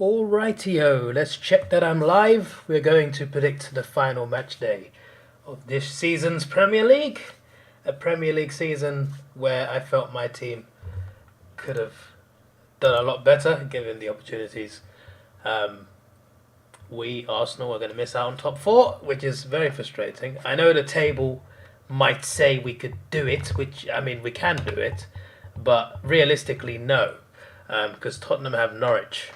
Alrightio, let's check that I'm live. We're going to predict the final match day of this season's Premier League. A Premier League season where I felt my team could have done a lot better given the opportunities. We, Arsenal, are going to miss out on top four, which is very frustrating. I know the table might say we could do it, which, I mean, we can do it, but realistically, no, because Tottenham have Norwich.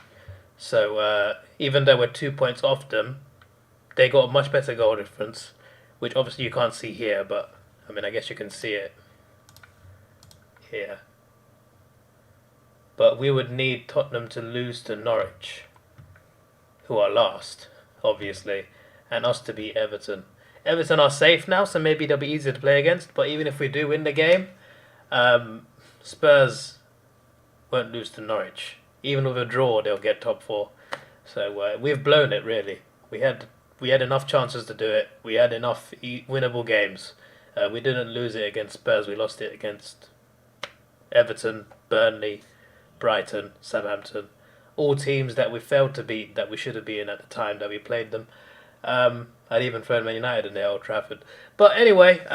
So even though we're 2 points off them, they got a much better goal difference, which obviously you can't see here, but I mean, I guess you can see it here. But we would need Tottenham to lose to Norwich, who are last, obviously, and us to beat Everton. Everton are safe now, so maybe they'll be easier to play against, but even if we do win the game, Spurs won't lose to Norwich. Even with a draw, they'll get top four. So we've blown it, really. We had enough chances to do it. We had enough winnable games. We didn't lose it against Spurs. We lost it against Everton, Burnley, Brighton, Southampton. All teams that we failed to beat, that we should have beaten at the time that we played them. I'd even thrown Man United in there, Old Trafford. But anyway,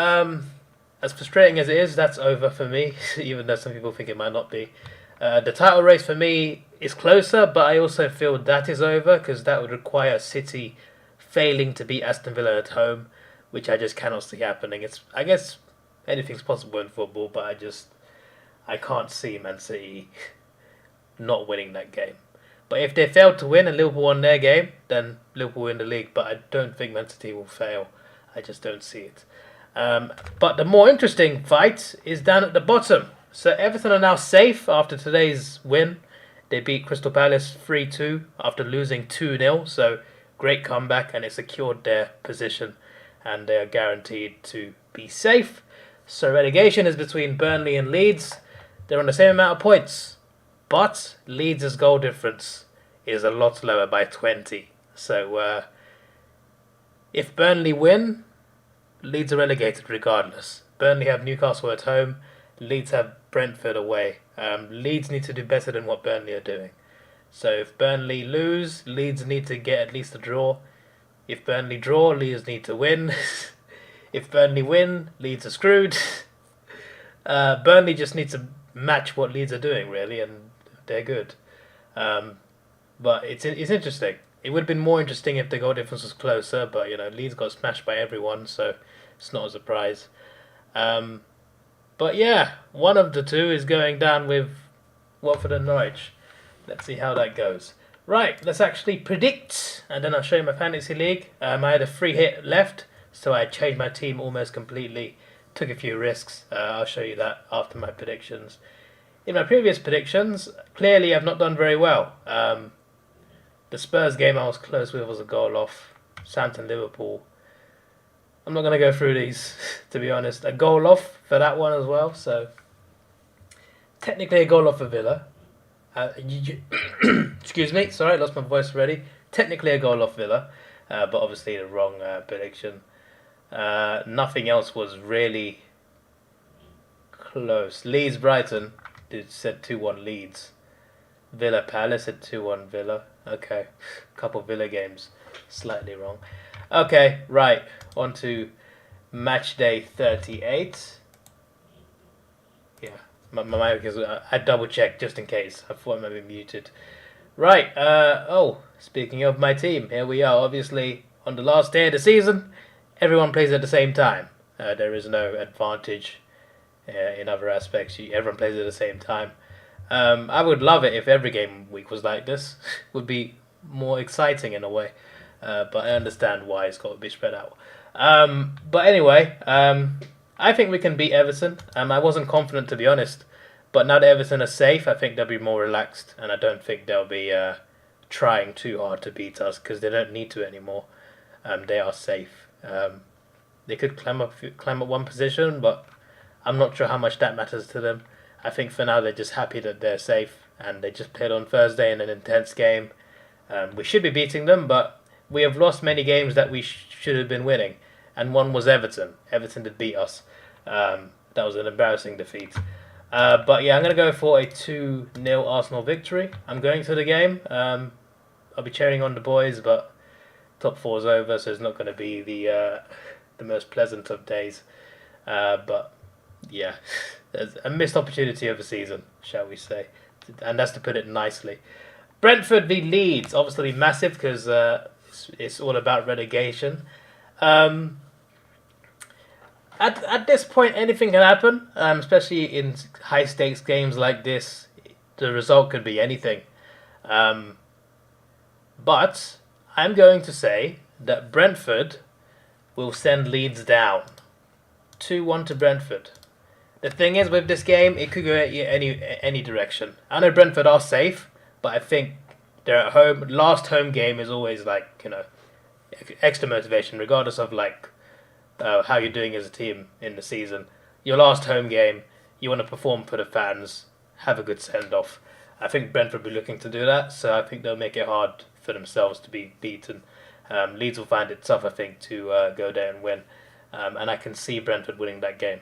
as frustrating as it is, that's over for me, even though some people think it might not be. The title race for me is closer, but I also feel that is over because that would require City failing to beat Aston Villa at home, which I just cannot see happening. I guess anything's possible in football, but I can't see Man City not winning that game. But if they fail to win and Liverpool won their game, then Liverpool win the league. But I don't think Man City will fail. I just don't see it. But the more interesting fight is down at the bottom. So Everton are now safe after today's win. They beat Crystal Palace 3-2 after losing 2-0. So great comeback, and it secured their position. And they are guaranteed to be safe. So relegation is between Burnley and Leeds. They're on the same amount of points. But Leeds' goal difference is a lot lower by 20. So if Burnley win, Leeds are relegated regardless. Burnley have Newcastle at home. Leeds have Brentford away. Leeds need to do better than what Burnley are doing. So if Burnley lose, Leeds need to get at least a draw. If Burnley draw, Leeds need to win. If Burnley win, Leeds are screwed. Burnley just need to match what Leeds are doing, really, and they're good. But it's interesting. It would have been more interesting if the goal difference was closer, but Leeds got smashed by everyone, so it's not a surprise. But yeah, one of the two is going down with Watford and Norwich. Let's see how that goes. Right, let's actually predict, and then I'll show you my fantasy league. I had a free hit left, so I changed my team almost completely. Took a few risks. I'll show you that after my predictions. In my previous predictions, clearly I've not done very well. The Spurs game I was close with was a goal off. Southampton, Liverpool. I'm not going to go through these, to be honest. A goal off for that one as well. So, technically a goal off for Villa. Excuse me, sorry, I lost my voice already. Technically a goal off Villa, but obviously the wrong prediction. Nothing else was really close. Leeds, Brighton, said 2-1 Leeds. Villa, Palace said 2-1 Villa. Okay, couple Villa games, slightly wrong. Okay, right, on to Matchday 38. Yeah, my mic is, I double checked just in case. I thought I might be muted. Right, speaking of my team, here we are. Obviously, on the last day of the season, everyone plays at the same time. There is no advantage in other aspects. Everyone plays at the same time. I would love it if every game week was like this. It would be more exciting in a way. But I understand why it's got to be spread out. But anyway, I think we can beat Everton. I wasn't confident, to be honest. But now that Everton are safe, I think they'll be more relaxed. And I don't think they'll be trying too hard to beat us because they don't need to anymore. They are safe. They could climb up one position, but I'm not sure how much that matters to them. I think for now they're just happy that they're safe. And they just played on Thursday in an intense game. We should be beating them, but we have lost many games that we should have been winning. And one was Everton. Everton did beat us. That was an embarrassing defeat. But yeah, I'm going to go for a 2-0 Arsenal victory. I'm going to the game. I'll be cheering on the boys, but top four's over, so it's not going to be the most pleasant of days. But yeah, there's a missed opportunity of a season, shall we say, and that's to put it nicely. Brentford v Leeds, obviously massive because it's all about relegation. At this point, anything can happen, especially in high stakes games like this. The result could be anything. But I'm going to say that Brentford will send Leeds down. 2-1 to Brentford. The thing is, with this game, it could go any direction. I know Brentford are safe, but I think they're at home. Last home game is always like, extra motivation, regardless of how you're doing as a team in the season. Your last home game, you want to perform for the fans, have a good send-off. I think Brentford will be looking to do that, so I think they'll make it hard for themselves to be beaten. Leeds will find it tough, I think, to go there and win. And I can see Brentford winning that game.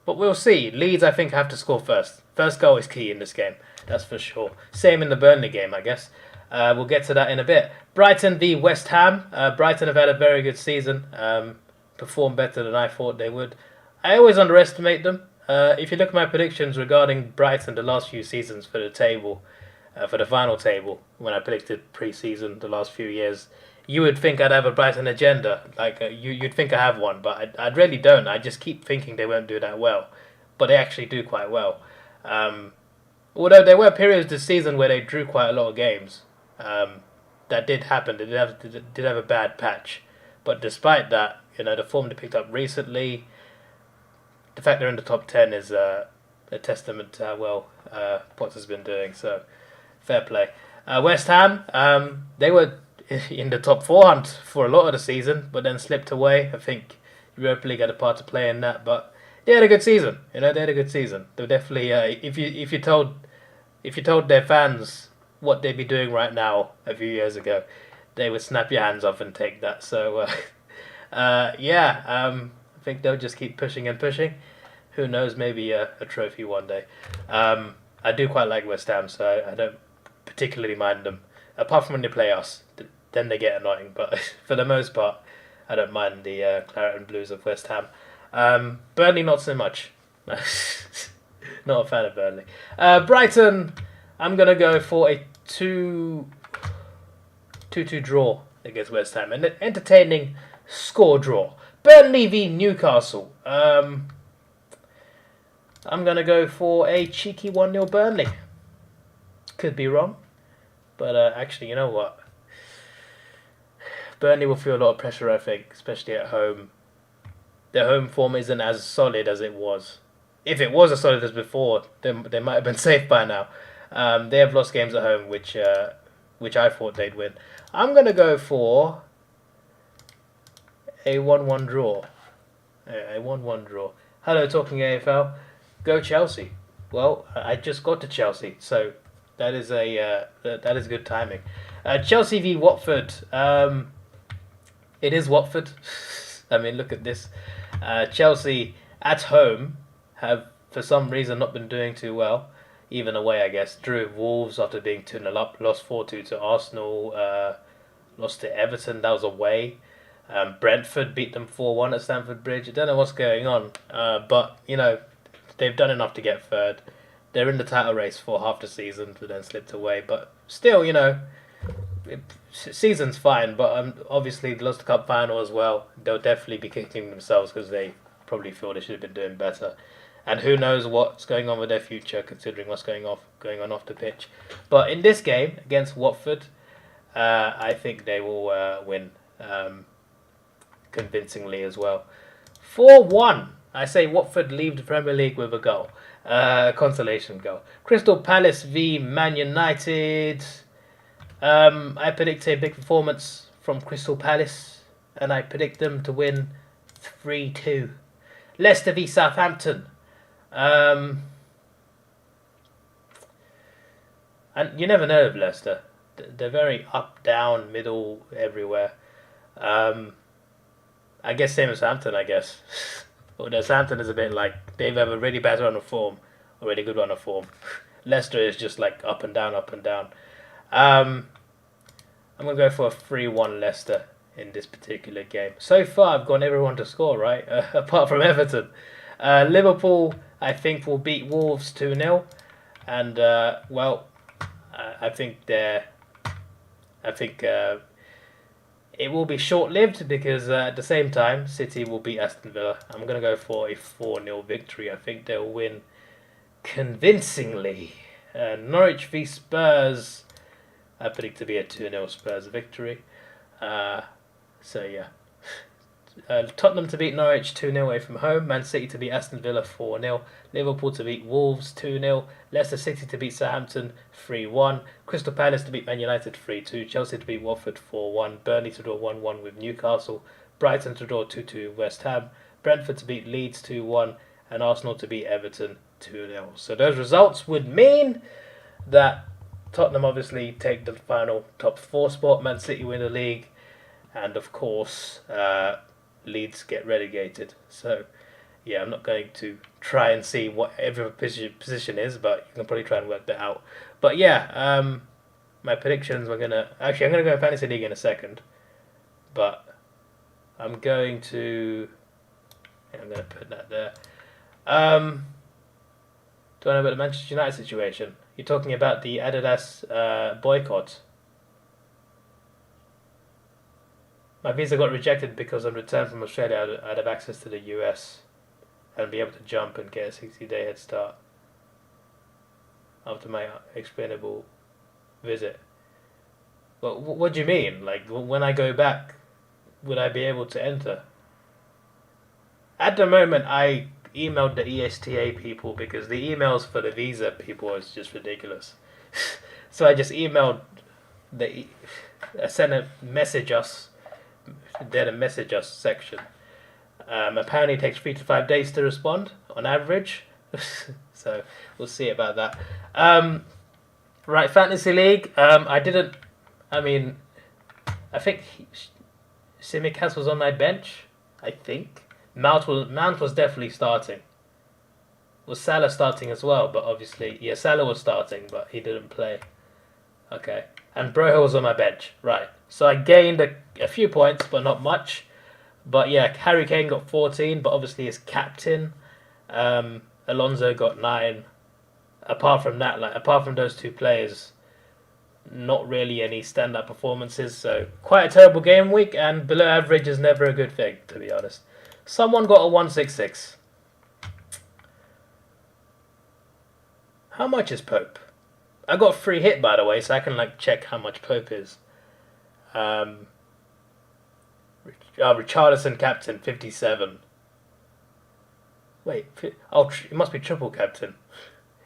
But we'll see. Leeds, I think, have to score first. First goal is key in this game, that's for sure. Same in the Burnley game, I guess. We'll get to that in a bit. Brighton v West Ham. Brighton have had a very good season. Performed better than I thought they would. I always underestimate them. If you look at my predictions regarding Brighton the last few seasons for the table, for the final table, when I predicted pre-season the last few years, you would think I'd have a Brighton agenda. You'd think I have one, but I really don't. I just keep thinking they won't do that well. But they actually do quite well. Although there were periods this season where they drew quite a lot of games. That did happen. They did have a bad patch. But despite that, the form they picked up recently, the fact they're in the top 10 is a testament to how well Potter's been doing. So, fair play. West Ham, they were in the top 4 hunt for a lot of the season, but then slipped away. I think Europa League had a part to play in that, but they had a good season. They had a good season. They were definitely, if you told their fans what they'd be doing right now a few years ago, they would snap your hands off and take that. So, I think they'll just keep pushing and pushing. Who knows, maybe a trophy one day. I do quite like West Ham, so I don't particularly mind them. Apart from when they play us, then they get annoying. But for the most part, I don't mind the claret and blues of West Ham. Burnley, not so much. Not a fan of Burnley. Brighton, I'm going to go for a 2-2 draw against West Ham. An entertaining score draw. Burnley v Newcastle. I'm going to go for a cheeky 1-0 Burnley. Could be wrong. But actually, you know what? Burnley will feel a lot of pressure, I think, especially at home. Their home form isn't as solid as it was. If it was as solid as before, then they might have been safe by now. They have lost games at home, which I thought they'd win. I'm going to go for a 1-1 draw. A 1-1 draw. Hello, Talking AFL. Go Chelsea. Well, I just got to Chelsea, so that is good timing. Chelsea v Watford. It is Watford. I mean, look at this. Chelsea at home have, for some reason, not been doing too well. Even away, I guess. Drew Wolves after being 2-0 up. Lost 4-2 to Arsenal. Lost to Everton. That was away. Brentford beat them 4-1 at Stamford Bridge. I don't know what's going on. But, they've done enough to get third. They're in the title race for half the season, but then slipped away. But still, season's fine. But obviously, they lost the cup final as well. They'll definitely be kicking themselves because they probably feel they should have been doing better. And who knows what's going on with their future, considering what's going on off the pitch. But in this game against Watford, I think they will win convincingly as well. 4-1. I say Watford leave the Premier League with a goal. Consolation goal. Crystal Palace v Man United. I predict a big performance from Crystal Palace, and I predict them to win 3-2. Leicester v Southampton. And you never know of Leicester. They're very up, down, middle, everywhere. I guess same as Southampton, I guess. Although Southampton is a bit like, they have a really bad run of form, a really good run of form. Leicester is just like up and down, up and down. I'm going to go for a 3-1 Leicester in this particular game. So far, I've got everyone to score, right? Apart from Everton. Liverpool, I think, will beat Wolves 2-0. And, I think it will be short-lived because at the same time, City will beat Aston Villa. I'm going to go for a 4-0 victory. I think they'll win convincingly. Norwich v Spurs, I predict to be a 2-0 Spurs victory. So yeah. Tottenham to beat Norwich 2-0 away from home. Man City to beat Aston Villa 4-0. Liverpool to beat Wolves 2-0. Leicester City to beat Southampton 3-1. Crystal Palace to beat Man United 3-2. Chelsea to beat Watford 4-1. Burnley to draw 1-1 with Newcastle. Brighton to draw 2-2 with West Ham. Brentford to beat Leeds 2-1. And Arsenal to beat Everton 2-0. So those results would mean that Tottenham obviously take the final top 4 spot. Man City win the league. And of course, Leeds get relegated. So, yeah, I'm not going to try and see what every position is, but you can probably try and work that out. But yeah, my predictions, I'm gonna go Fantasy League in a second, but I'm going to put that there. Do you know about the Manchester United situation? You're talking about the Adidas boycott. My visa got rejected because on return from Australia I'd have access to the US and be able to jump and get a 60-day head start after my explainable visit. Well, what do you mean? Like, when I go back, would I be able to enter? At the moment, I emailed the ESTA people because the emails for the visa people is just ridiculous. So I just emailed I sent a message us. Did a message us section. Apparently it takes 3 to 5 days to respond on average. So we'll see about that. Right, Fantasy League. I think Simicast was on my bench. I think Mount was definitely starting. Was Salah starting as well? But obviously, yeah, Salah was starting, but he didn't play. Okay, and Broho was on my bench. Right, so I gained a few points, but not much. But yeah, Harry Kane got 14, but obviously as captain. Alonso got 9. Apart from that, apart from those two players, not really any stand-up performances. So quite a terrible game week, and below average is never a good thing, to be honest. Someone got a 166. How much is Pope? I got a free hit, by the way, so I can check how much Pope is. Richarlison captain 57. Wait, it must be triple captain.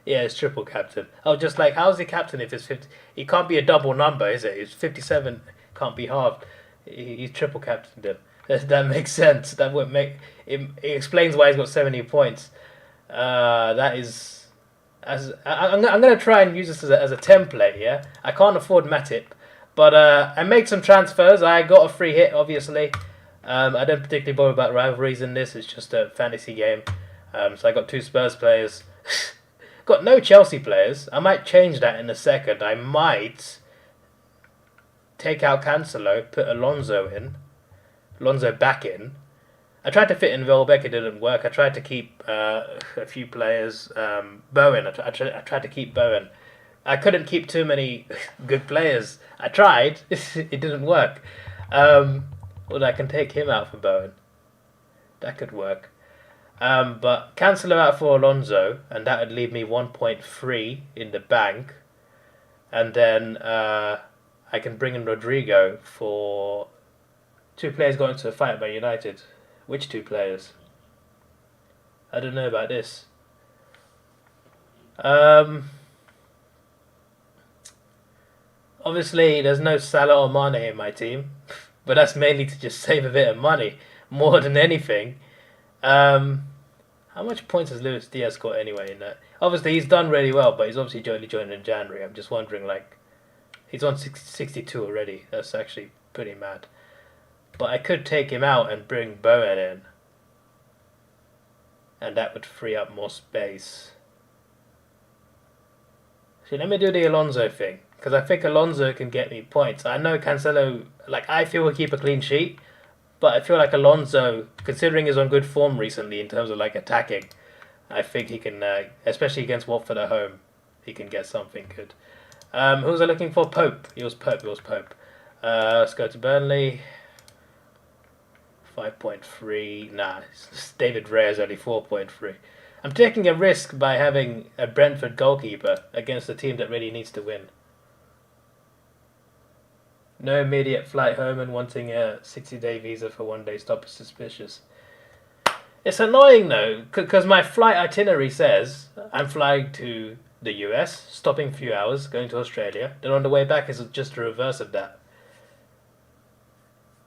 Yeah, it's triple captain. Just how's he captain if it's 50? He can't be a double number, is it? It's 57. Can't be halved. He's triple captain then. That makes sense. That would make it explains why he's got 70 points. That is. I'm gonna try and use this as a template. Yeah, I can't afford Matip, but I made some transfers. I got a free hit, obviously. I don't particularly bother about rivalries in this. It's just a fantasy game. So I got 2 Spurs players. Got no Chelsea players. I might change that in a second. I might take out Cancelo, put Alonso back in. I tried to fit in Welbeck, it didn't work. I tried to keep a few players. Bowen, I tried to keep Bowen. I couldn't keep too many good players. I tried, it didn't work. Well, I can take him out for Bowen. That could work. But Cancelo out for Alonso, and that would leave me 1.3 in the bank. And then I can bring in Rodrigo for 2 players going to a fight by United. Which 2 players? I don't know about this. Obviously, there's no Salah or Mane in my team, but that's mainly to just save a bit of money, more than anything. How much points has Luis Diaz got anyway in that? Obviously, he's done really well, but he's obviously only joined in January. I'm just wondering, he's on 62 already. That's actually pretty mad. But I could take him out and bring Bowen in. And that would free up more space. So let me do the Alonso thing. because I think Alonso can get me points. I know Cancelo, like I feel will keep a clean sheet, but I feel like Alonso, considering he's on good form recently in terms of like attacking, I think he can, especially against Watford at home, he can get something good. Who was I looking for? Pope. He was Pope. Let's go to Burnley. 5.3. Nah, David Raya is only 4.3. I'm taking a risk by having a Brentford goalkeeper against a team that really needs to win. No immediate flight home and wanting a 60-day visa for 1 day stop is suspicious. It's annoying though, because my flight itinerary says I'm flying to the US, stopping a few hours, going to Australia, then on the way back is just the reverse of that.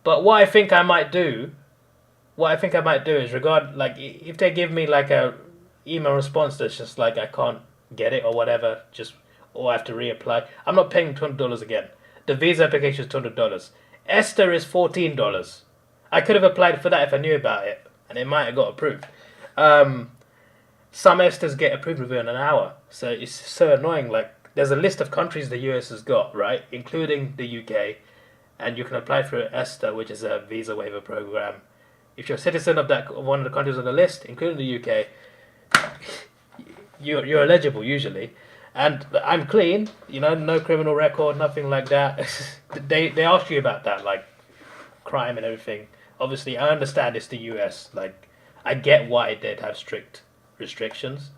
But what I think I might do is if they give me like a email response that's just like I can't get it or whatever, or I have to reapply. I'm not paying $200 again. The visa application is $200. Esther is $14. I could have applied for that if I knew about it, and it might have got approved. Some Esters get approved within an hour, so it's so annoying. Like there's a list of countries the US has got, right, including the UK, and you can apply for Esther, which is a visa waiver program. If you're a citizen of one of the countries on the list, including the UK, you're eligible usually. And I'm clean, no criminal record, nothing like that. They ask you about that, like crime and everything. Obviously, I understand it's the US. Like, I get why they'd have strict restrictions,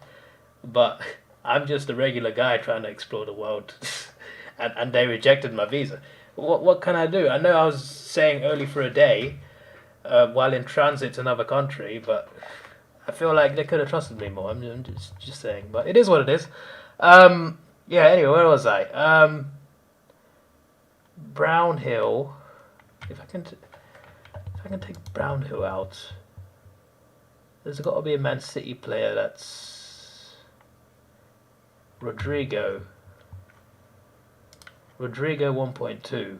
but I'm just a regular guy trying to explore the world, and they rejected my visa. What can I do? I know I was saying early for a day while in transit to another country, but I feel like they could have trusted me more. I'm just saying, but it is what it is. Yeah. Anyway, where was I? Brownhill. If I can take Brownhill out, there's got to be a Man City player that's Rodrigo 1.2,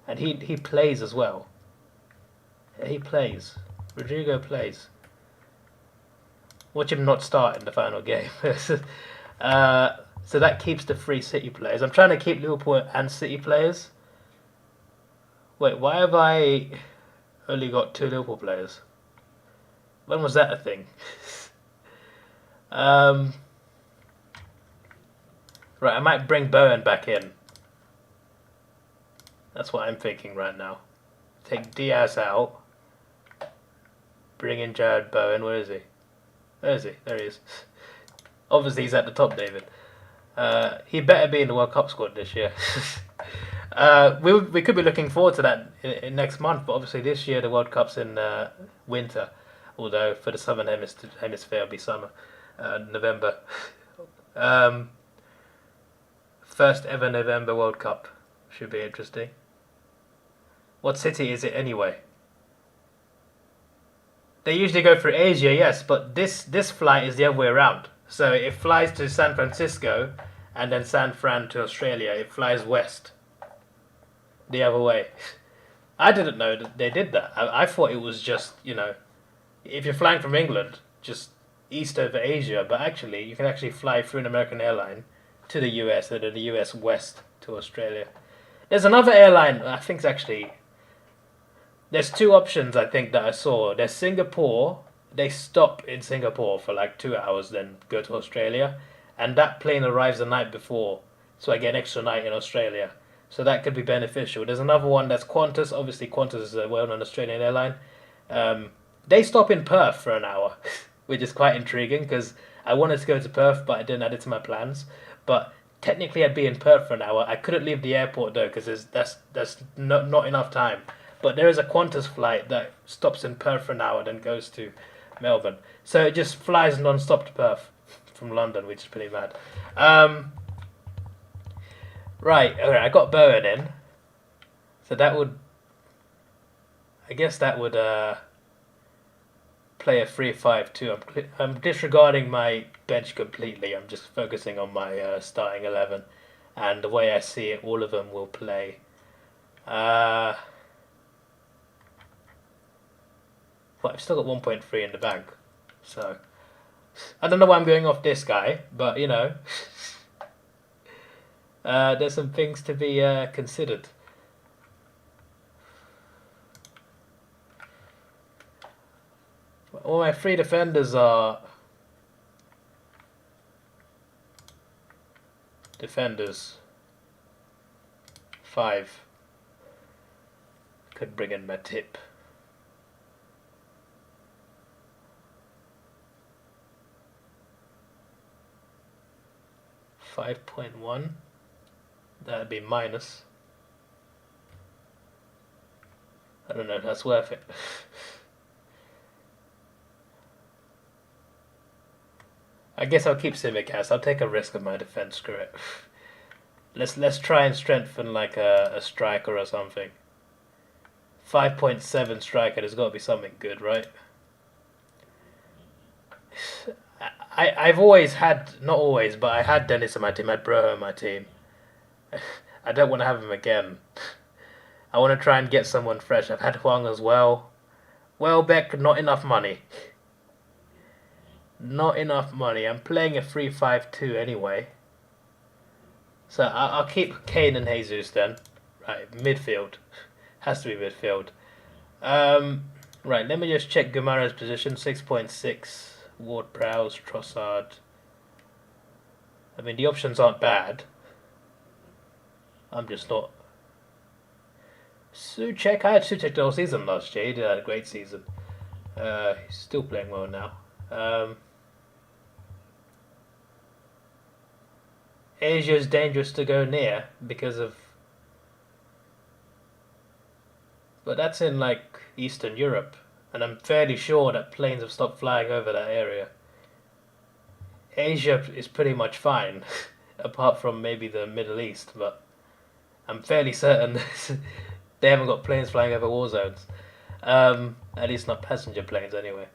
and he plays as well. He plays. Rodrigo plays. Watch him not start in the final game. So that keeps the 3 City players. I'm trying to keep Liverpool and City players. Wait, why have I only got 2 Liverpool players? When was that a thing? Right, I might bring Bowen back in. That's what I'm thinking right now. Take Diaz out. Bring in Jared Bowen. Where is he? Where is he? There he is. Obviously, he's at the top, David. He better be in the World Cup squad this year. We could be looking forward to that in next month, but obviously this year the World Cup's in winter, although for the Southern Hemisphere it'll be summer, November. First ever November World Cup. Should be interesting. What city is it anyway? They usually go through Asia, yes, but this flight is the other way around. So it flies to San Francisco and then San Fran to Australia. It flies west. The other way. I didn't know that they did that. I thought it was just, if you're flying from England, just east over Asia, but actually you can actually fly through an American airline to the US and then the US west to Australia. There's another airline, I think it's actually, there's 2 options I think that I saw. There's Singapore. They stop in Singapore for like 2 hours, then go to Australia, and that plane arrives the night before, so I get an extra night in Australia. So that could be beneficial. There's another one that's Qantas. Obviously, Qantas is a well-known Australian airline. They stop in Perth for an hour, which is quite intriguing because I wanted to go to Perth, but I didn't add it to my plans. But technically, I'd be in Perth for an hour. I couldn't leave the airport though because that's not enough time. But there is a Qantas flight that stops in Perth for an hour, then goes to Melbourne. So it just flies non-stop to Perth from London, which is pretty mad. Right, okay, I got Bowen in. So that would... I guess that would play a 3-5-2. I'm disregarding my bench completely. I'm just focusing on my starting 11. And the way I see it, all of them will play. Well, I've still got 1.3 in the bank. So, I don't know why I'm going off this guy, but, There's some things to be considered. All my three defenders are defenders. 5. Could bring in my tip. $5.1. That'd be minus. I don't know if that's worth it. I guess I'll keep Simicast. I'll take a risk of my defense. Screw it. Let's try and strengthen like a striker or something. 5.7 striker. There's got to be something good, right? I've always had, not always, but I had Dennis on my team. I had Broho on my team. I don't want to have him again. I want to try and get someone fresh. I've had Huang as well. Welbeck, not enough money. Not enough money. I'm playing a 3-5-2 anyway. So I'll keep Kane and Jesus then. Right, midfield. Has to be midfield. Right, let me just check Gumara's position. 6.6. Ward-Prowse, Trossard. I mean, the options aren't bad. I'm just not... Souček, I had Souček the whole season last year. He did have a great season. He's still playing well now. Asia's dangerous to go near because of... But that's in like Eastern Europe. And I'm fairly sure that planes have stopped flying over that area. Asia is pretty much fine. Apart from maybe the Middle East. But I'm fairly certain they haven't got planes flying over war zones. At least not passenger planes anyway.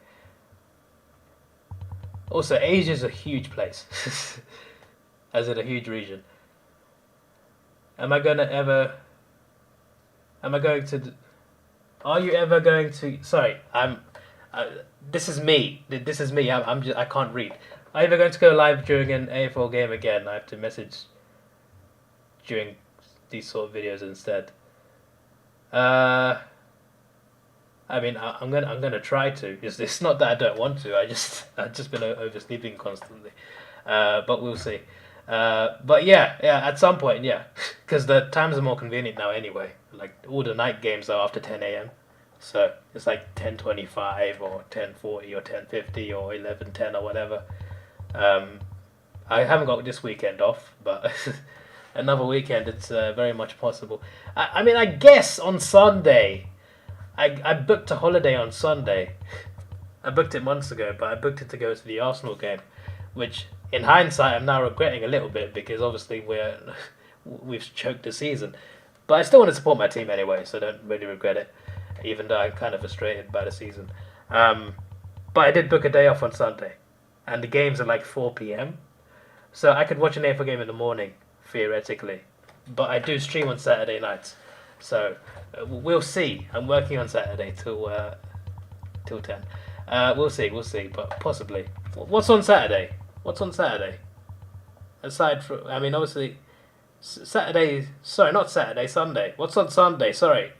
Also, Asia's a huge place. As in a huge region. Are you ever going to... Sorry, this is me. This is me. I can't read. Are you ever going to go live during an AFL game again? I have to message during these sort of videos instead. I mean, I'm gonna try to. It's not that I don't want to. I've just been oversleeping constantly. But we'll see. But yeah, at some point, yeah, because the times are more convenient now anyway. Like all the night games are after 10 a.m. So it's like 10:25 or 10:40 or 10:50 or 11:10 or whatever. I haven't got this weekend off, but another weekend it's very much possible. I mean, I guess on Sunday, I booked a holiday on Sunday. I booked it months ago, but I booked it to go to the Arsenal game, which in hindsight I'm now regretting a little bit because obviously we've choked the season. But I still want to support my team anyway, so I don't really regret it, even though I'm kind of frustrated by the season. But I did book a day off on Sunday, and the games are like 4 p.m. So I could watch an AFL game in the morning, theoretically. But I do stream on Saturday nights. So we'll see. I'm working on Saturday till 10. We'll see, but possibly. What's on Saturday? Aside from, I mean, obviously... Sunday. What's on Sunday? Sorry.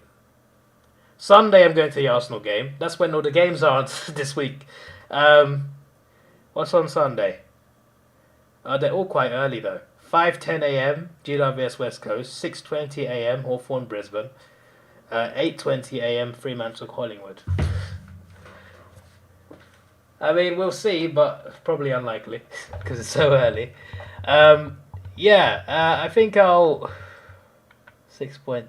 Sunday I'm going to the Arsenal game. That's when all the games are this week. What's on Sunday? They're all quite early though. 5:10 a.m. GWS West Coast. 6:20 a.m. Hawthorn Brisbane. 8:20 a.m. Fremantle Collingwood. I mean, we'll see, but probably unlikely because it's so early. I think I'll 6 point.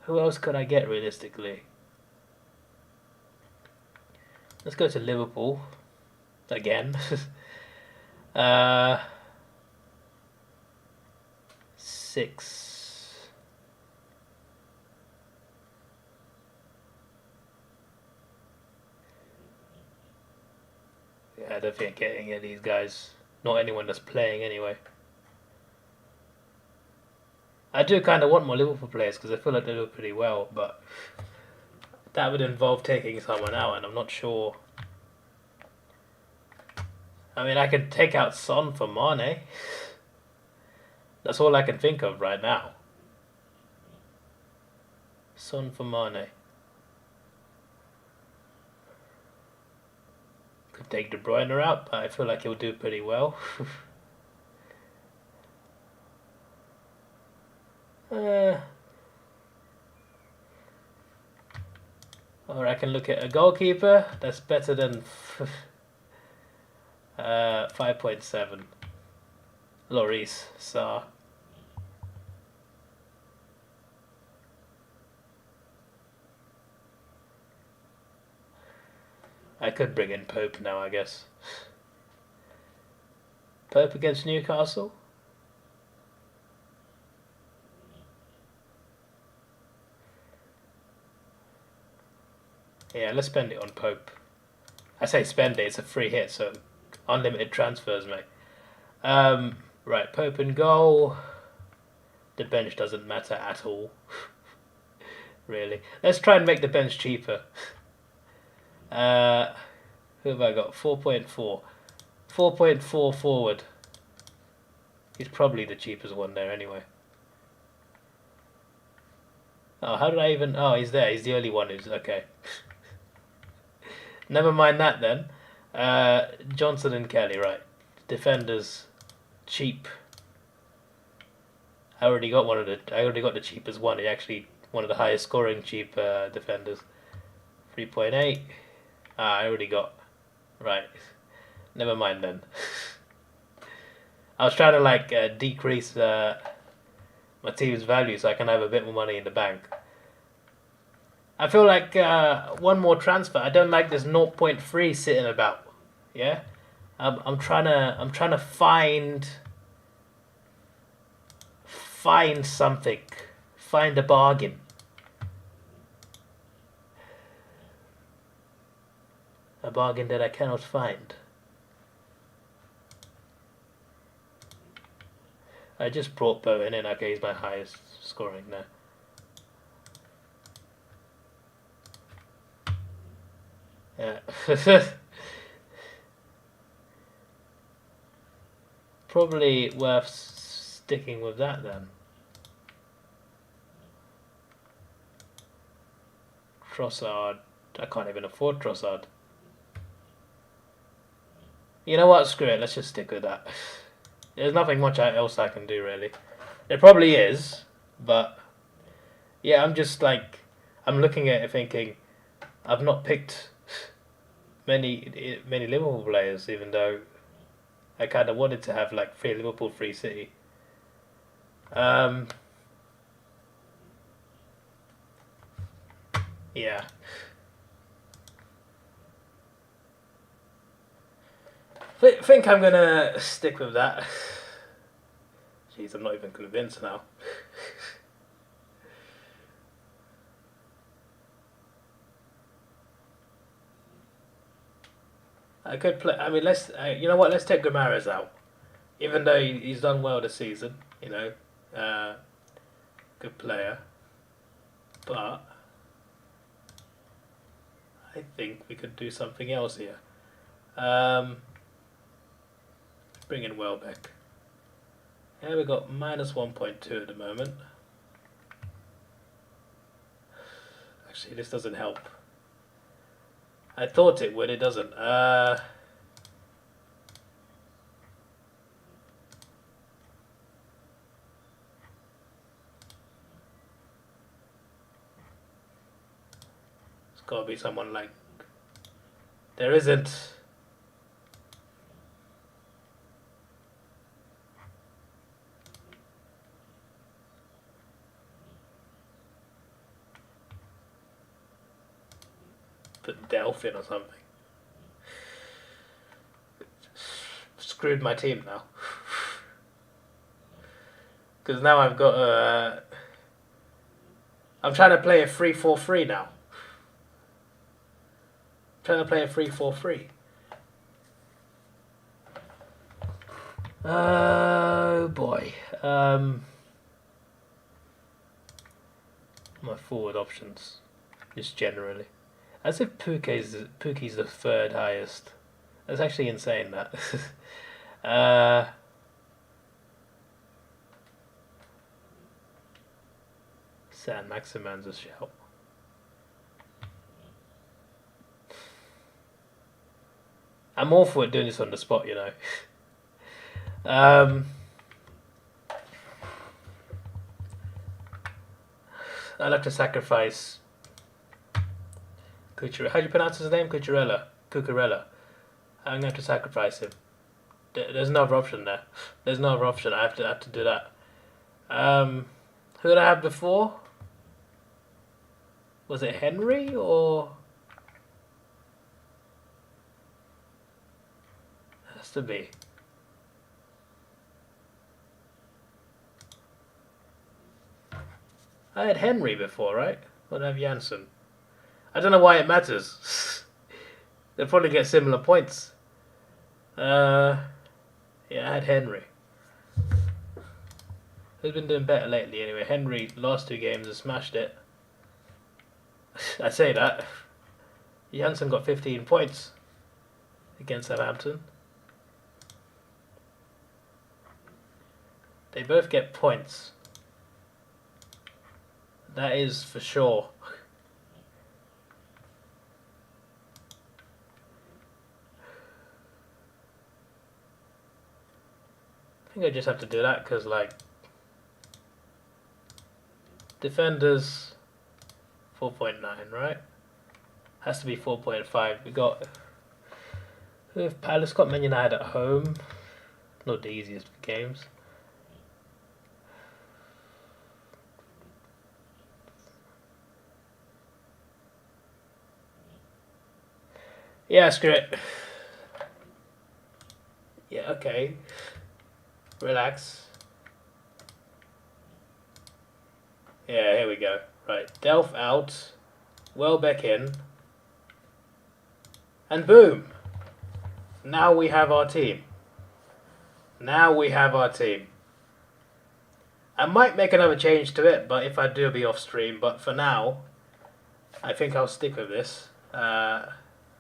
Who else could I get realistically? Let's go to Liverpool again. 6. I don't think getting any of these guys, not anyone that's playing anyway. I do kind of want more Liverpool players because I feel like they do pretty well, but that would involve taking someone out, and I'm not sure I mean, I could take out Son for Mane. That's all I can think of right now. Son for Mane. Could take De Bruyne out, but I feel like he'll do pretty well. Or I can look at a goalkeeper that's better than 5.7. Lloris, Sarr. I could bring in Pope now, I guess. Pope against Newcastle? Yeah, let's spend it on Pope. I say spend it, it's a free hit, so unlimited transfers, mate. Right, Pope in goal. The bench doesn't matter at all. Really. Let's try and make the bench cheaper. Who have I got? 4.4. 4.4 forward. He's probably the cheapest one there anyway. Oh, how did I even... Oh, he's there. He's the only one who's... Okay. Never mind that then. Johnson and Kelly, right. Defenders, cheap. I already got the cheapest one. He's actually one of the highest scoring cheap defenders. 3.8. I already got... Right. Never mind then. I was trying to like decrease my team's value so I can have a bit more money in the bank. I feel like one more transfer. I don't like this 0.3 sitting about. Yeah, I'm trying to find something, find a bargain. A bargain that I cannot find. I just brought Bowen in. Okay, he's my highest scoring now. Yeah. Probably worth sticking with that then. Trossard. I can't even afford Trossard. You know what? Screw it. Let's just stick with that. There's nothing much else I can do really. There probably is, but yeah, I'm just like, I'm looking at it thinking, I've not picked many Liverpool players, even though I kind of wanted to have like 3 Liverpool, 3 City. Yeah. Think I'm gonna stick with that. Jeez, I'm not even convinced now. I could play. I mean, let's. You know what? Let's take Guimaraes out, even though he's done well this season. You know, good player, but I think we could do something else here. Bring in Welbeck. Yeah, we got minus 1.2 at the moment. Actually, this doesn't help. I thought it would, it doesn't. It's got to be someone like... There isn't... Put Delphin or something. Screwed my team now. Because now I've got I'm trying to play a 3-4-3 now. Trying to play a 3-4-3. Oh boy. My forward options, just generally. As if Pukki's the third highest. That's actually insane, that. uh, San Maximan's a shout. I'm awful at doing this on the spot, you know. I like to sacrifice Cucurella. How do you pronounce his name? Cucurella. Cucurella. I'm going to sacrifice him. There's no other option there. There's no other option. I have to do that. Who did I have before? Was it Henry or? Has to be. I had Henry before, right? What have Janssen? I don't know why it matters. They'll probably get similar points. Yeah, I had Henry. Who's been doing better lately anyway? Henry, last 2 games has smashed it. I say that. Janssen got 15 points against Southampton. They both get points. That is for sure. I think I just have to do that because, like, defenders 4.9, right? Has to be 4.5. We got with Palace, got Man United at home. Not the easiest of games. Yeah, screw it. Yeah, okay. Relax. Yeah, here we go. Right, Delph out. Welbeck in. And boom! Now we have our team. Now we have our team. I might make another change to it, but if I do, it'll be off stream. But for now, I think I'll stick with this.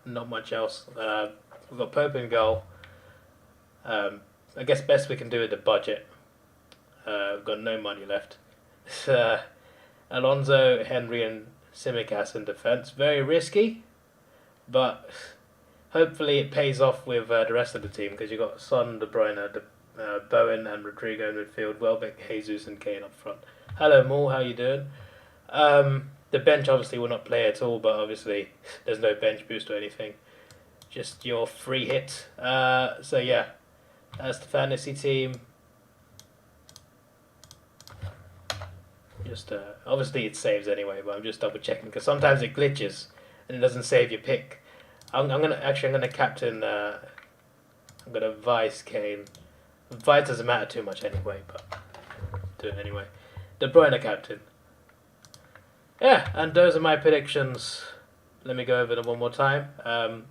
Not much else. We've got Pope in goal. I guess best we can do with the budget. We've got no money left. Alonso, Henry and Tsimikas in defence. Very risky, but hopefully it pays off with the rest of the team, because you've got Son, De Bruyne, Bowen and Rodrigo in midfield, Welbeck, Jesus and Kane up front. Hello Maul, how you doing? The bench obviously will not play at all, but obviously there's no bench boost or anything. Just your free hit. So yeah, that's the fantasy team. Just obviously it saves anyway, but I'm just double checking because sometimes it glitches and it doesn't save your pick. I'm gonna captain. I'm gonna vice Kane. Vice doesn't matter too much anyway, but do it anyway. De Bruyne captain. Yeah, and those are my predictions. Let me go over them one more time.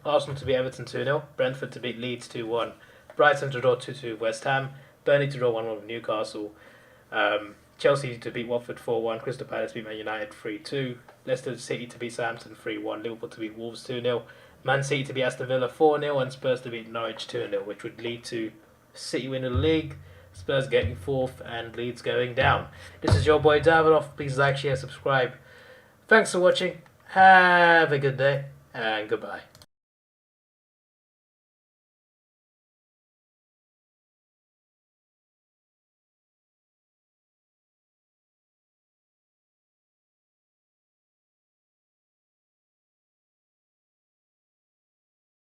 Arsenal to beat Everton 2-0. Brentford to beat Leeds 2-1. Brighton to draw 2-2 with West Ham. Burnley to draw 1-1 with Newcastle. Chelsea to beat Watford 4-1. Crystal Palace to beat Man United 3-2. Leicester City to beat Southampton 3-1. Liverpool to beat Wolves 2-0. Man City to beat Aston Villa 4-0. And Spurs to beat Norwich 2-0, which would lead to City winning the league, Spurs getting 4th, and Leeds going down. This is your boy Davidoff. Please like, share, subscribe. Thanks for watching. Have a good day, and goodbye.